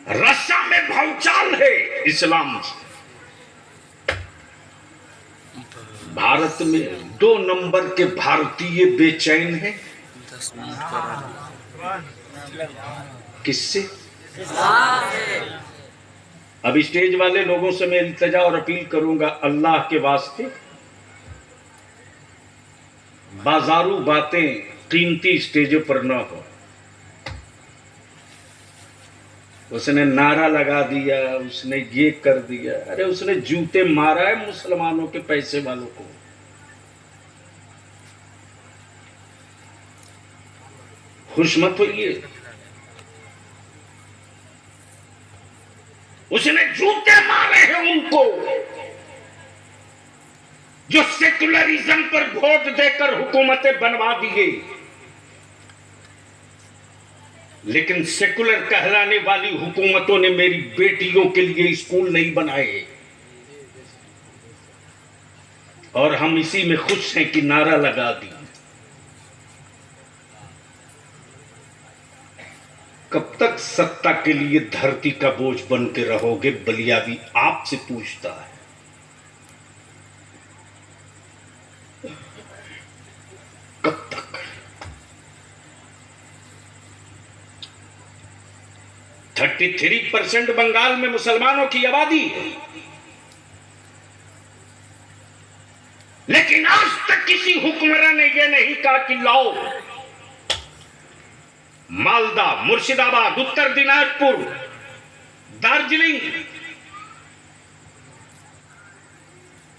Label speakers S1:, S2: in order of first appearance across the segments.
S1: रस्सा में भौचाल है इस्लाम से। भारत में 2 नंबर के भारतीय बेचैन हैं। किससे? अब स्टेज वाले लोगों से मैं इल्तिजा और अपील करूंगा, अल्लाह के वास्ते बाजारू बातें कीमती स्टेजों पर न हो। उसने नारा लगा दिया, उसने ये कर दिया, अरे उसने जूते मारा है मुसलमानों के पैसे वालों को। खुश मत होइए, उसने जूते मारे हैं उनको जो सेकुलरिज्म पर वोट देकर हुकूमतें बनवा दिए। लेकिन सेकुलर कहलाने वाली हुकूमतों ने मेरी बेटियों के लिए स्कूल नहीं बनाए, और हम इसी में खुश हैं कि नारा लगा दी। कब तक सत्ता के लिए धरती का बोझ बन के रहोगे? बलियावी आपसे पूछता है। कब तक? 33% बंगाल में मुसलमानों की आबादी है, लेकिन आज तक किसी हुक्मरान ने यह नहीं कहा कि लाओ मालदा, मुर्शिदाबाद, उत्तर दिनाजपुर, दार्जिलिंग,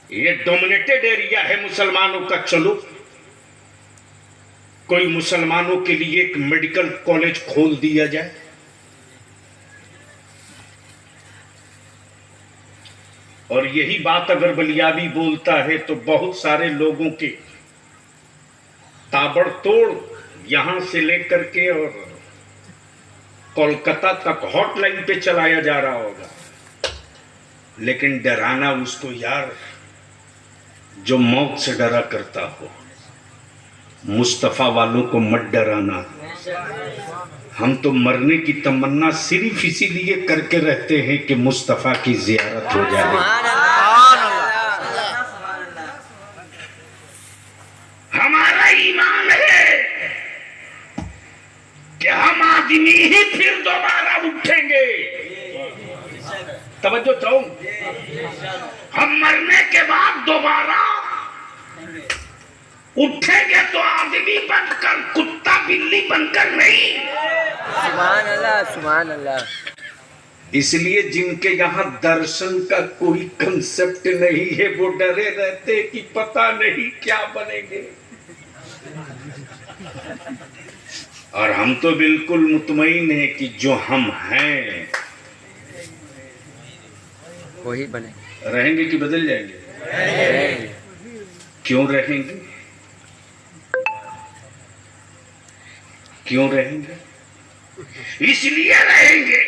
S1: ये डोमिनेटेड एरिया है मुसलमानों का, चलो कोई मुसलमानों के लिए एक मेडिकल कॉलेज खोल दिया जाए। और यही बात अगर बलियावी बोलता है तो बहुत सारे लोगों के ताबड़तोड़ यहां से लेकर के और कोलकाता तक हॉटलाइन पे चलाया जा रहा होगा। लेकिन डराना उसको यार जो मौत से डरा करता हो। मुस्तफा वालों को मत डराना। हम तो मरने की तमन्ना सिर्फ इसीलिए करके रहते हैं कि मुस्तफा की जियारत हो जाए। हमारा ईमान है कि हम आदमी ही फिर दोबारा उठेंगे। तवज्जो चाहो, हम मरने के बाद दोबारा उठेंगे तो आदमी बनकर, कुत्ता बिल्ली बनकर नहीं।
S2: सुभान अल्लाह, सुभान अल्लाह।
S1: इसलिए जिनके यहाँ दर्शन का कोई कंसेप्ट नहीं है वो डरे रहते कि पता नहीं क्या बनेंगे। और हम तो बिल्कुल मुतमईन हैं कि जो हम हैं
S2: वही बने।
S1: रहेंगे कि बदल जाएंगे? क्यों रहेंगे? क्यों रहेंगे? इसलिए रहेंगे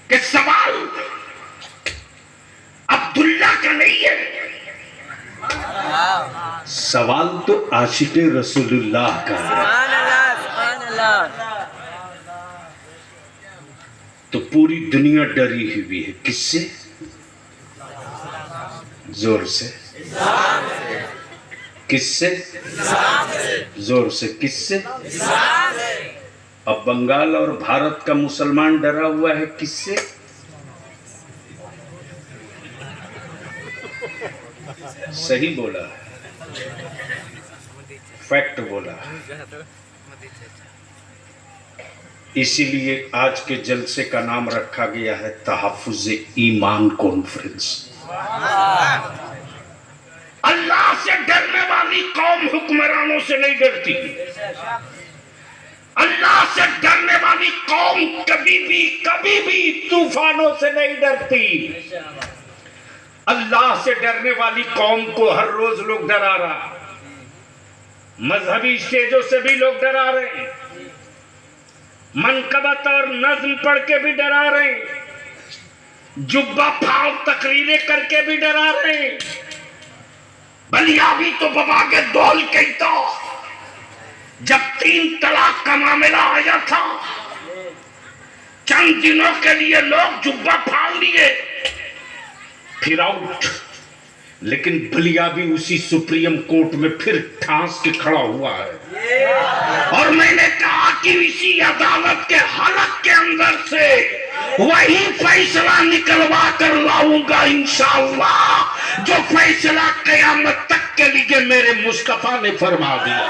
S1: कि सवाल अब्दुल्ला का नहीं है, सवाल तो आशिक़े रसूलुल्लाह का है।
S2: सुभान अल्लाह, सुभान अल्लाह।
S1: तो पूरी दुनिया डरी हुई है। किससे? जोर से। किससे? जोर से। किससे? अब बंगाल और भारत का मुसलमान डरा हुआ है किससे? सही बोला, फैक्ट बोला। इसीलिए आज के जलसे का नाम रखा गया है तहफ़्फ़ुज़ ईमान कॉन्फ्रेंस। अल्लाह से डरने वाली कौम हुक्मरानों से नहीं डरती। अल्लाह से डरने वाली कौम कभी भी तूफानों से नहीं डरती। अल्लाह से डरने वाली कौम को हर रोज लोग डरा रहा, मजहबी स्टेजों से भी लोग डरा रहे हैं, मनकबत और नज्म पढ़ के भी डरा रहे हैं, जुब्बा फाड़ तकरीरें करके भी डरा रहे हैं। बलियावी तो बाबा के दौल कहता, जब 3 तलाक का मामला आया था चंद दिनों के लिए लोग जुब्बा फाड़ लिए, फिर आउट। लेकिन बलिया भी उसी सुप्रीम कोर्ट में फिर ठांस के खड़ा हुआ है। और मैंने कहा कि इसी अदालत के हलक के अंदर से वही फैसला निकलवा कर लाऊंगा इंशाअल्लाह, जो फैसला कयामत तक के लिए मेरे मुस्तफा ने फरमा दिया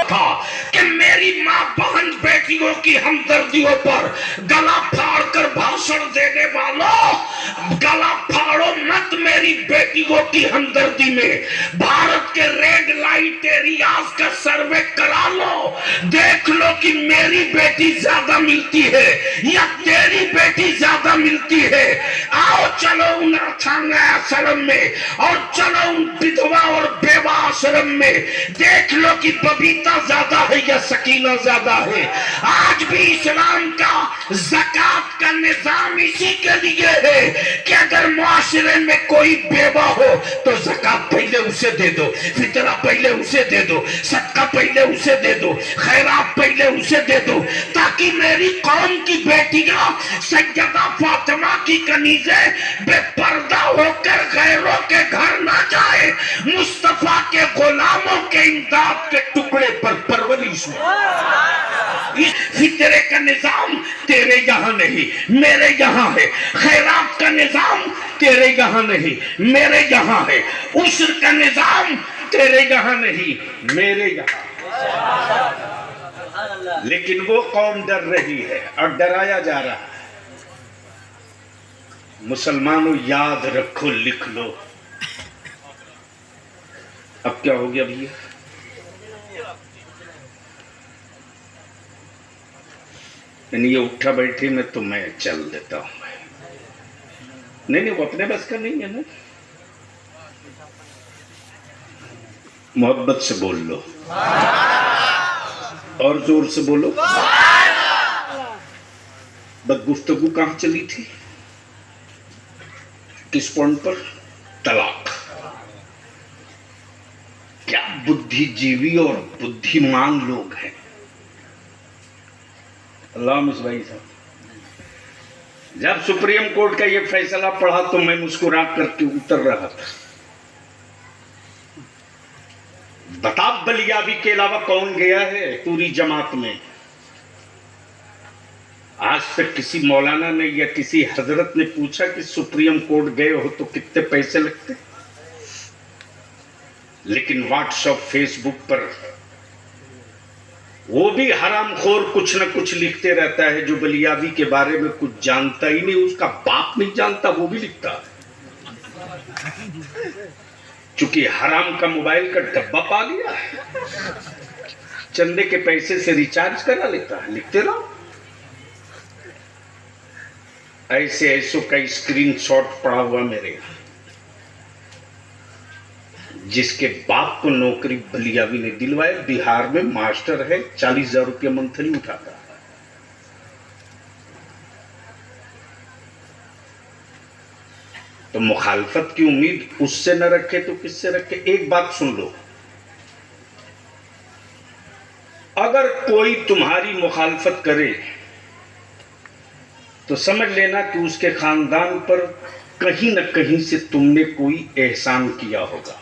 S1: था कि मेरी मां बहन बेटियों की हमदर्दियों पर गला फाड़कर भाषण देने वालों, गला फाड़ो मत मेरी बेटियों की हमदर्दी में। भारत के रेड लाइट एरियाज का सर्वे करा लो, देख लो कि मेरी बेटी ज्यादा मिलती है या तेरी बेटी ज्यादा मिलती है। आओ चलो उन अर्थांगा आश्रम में और चलो उन विधवा और बेवा आश्रम में, देख लो कि बबीता ज्यादा है या सकीना ज्यादा है। आज भी इस्लाम का ज़कात का निजाम इसी के लिए है कि अगर मुआशरे में कोई बेवा हो तो ज़कात पहले उसे दे दो, फितरा पहले उसे दे दो, सदका पहले उसे दे दो, खैरात पहले उसे दे दो, ताकि मेरी कौम की बेटियां सैयदा फातिमा की कनीज़े बेपर्दा होकर गैरों के घर ना जाए, मुस्तफा के गुलामों के इमदाद के टुकड़े पर परवरिश हो। इस फितरे का निजाम तेरे यहाँ नहीं मेरे यहाँ है, खैरात का निजाम तेरे यहाँ नहीं मेरे यहाँ है, उस्र का निजाम तेरे यहाँ नहीं मेरे यहाँ। लेकिन वो कौम डर रही है और डराया जा रहा है। मुसलमानों याद रखो, लिख लो। अब क्या हो गया भैया? ये उठा बैठी में तो मैं चल देता हूं। नहीं वो अपने बस का नहीं है ना। मोहब्बत से बोल लो और जोर से बोलो। बदगुफ्तगू कहां चली थी? किस पॉइंट पर? तलाक। क्या बुद्धिजीवी और बुद्धिमान लोग हैं। अल्लाह भाई साहब, जब सुप्रीम कोर्ट का ये फैसला पढ़ा तो मैं मुस्कुरा करके उतर रहा था। बता बलियावी के अलावा कौन गया है पूरी जमात में? आज तक किसी मौलाना ने या किसी हजरत ने पूछा कि सुप्रीम कोर्ट गए हो तो कितने पैसे लगते? लेकिन व्हाट्सएप फेसबुक पर वो भी हरामखोर कुछ न कुछ लिखते रहता है जो बलियावी के बारे में कुछ जानता ही नहीं, उसका बाप नहीं जानता वो भी लिखता है। चूंकि हराम का मोबाइल का डब्बा पा लिया है, चंदे के पैसे से रिचार्ज करा लेता है, लिखते रहो। ऐसे ऐसों का स्क्रीनशॉट पड़ा हुआ मेरे यहाँ, जिसके बाप को नौकरी बलियावी ने दिलवाए, बिहार में मास्टर है, 40,000 रुपया मंथली उठाता है। तो मुखालफत की उम्मीद उससे न रखे तो किससे रखे? एक बात सुन लो, अगर कोई तुम्हारी मुखालफत करे तो समझ लेना कि उसके खानदान पर कहीं न कहीं से तुमने कोई एहसान किया होगा।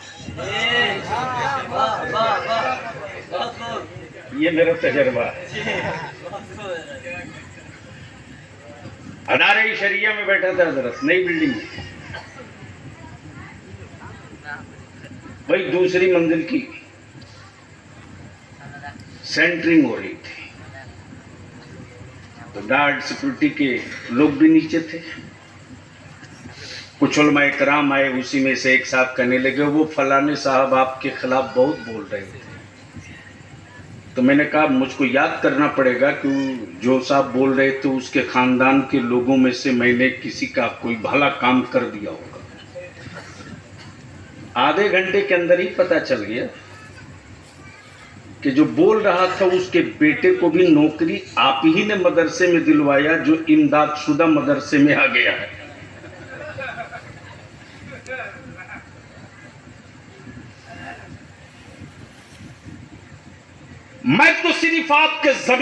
S1: ये मेरा तजर्बा है। अदारे शरिया में बैठा था हजरत, नई बिल्डिंग में, वही दूसरी मंजिल की सेंटरिंग हो रही थी, तो गार्ड सिक्योरिटी के लोग भी नीचे थे। कुछ उलमा इकराम आए, उसी में से एक साहब कहने लगे वो फलाने साहब आपके खिलाफ बहुत बोल रहे थे। तो मैंने कहा मुझको याद करना पड़ेगा कि जो साहब बोल रहे थे उसके खानदान के लोगों में से मैंने किसी का कोई भला काम कर दिया होगा। आधे घंटे के अंदर ही पता चल गया कि जो बोल रहा था उसके बेटे को भी नौकरी आप ही ने मदरसे में दिलवाया जो इमदादशुदा मदरसे में आ गया है। मैं तो सिर्फ आपके जमीन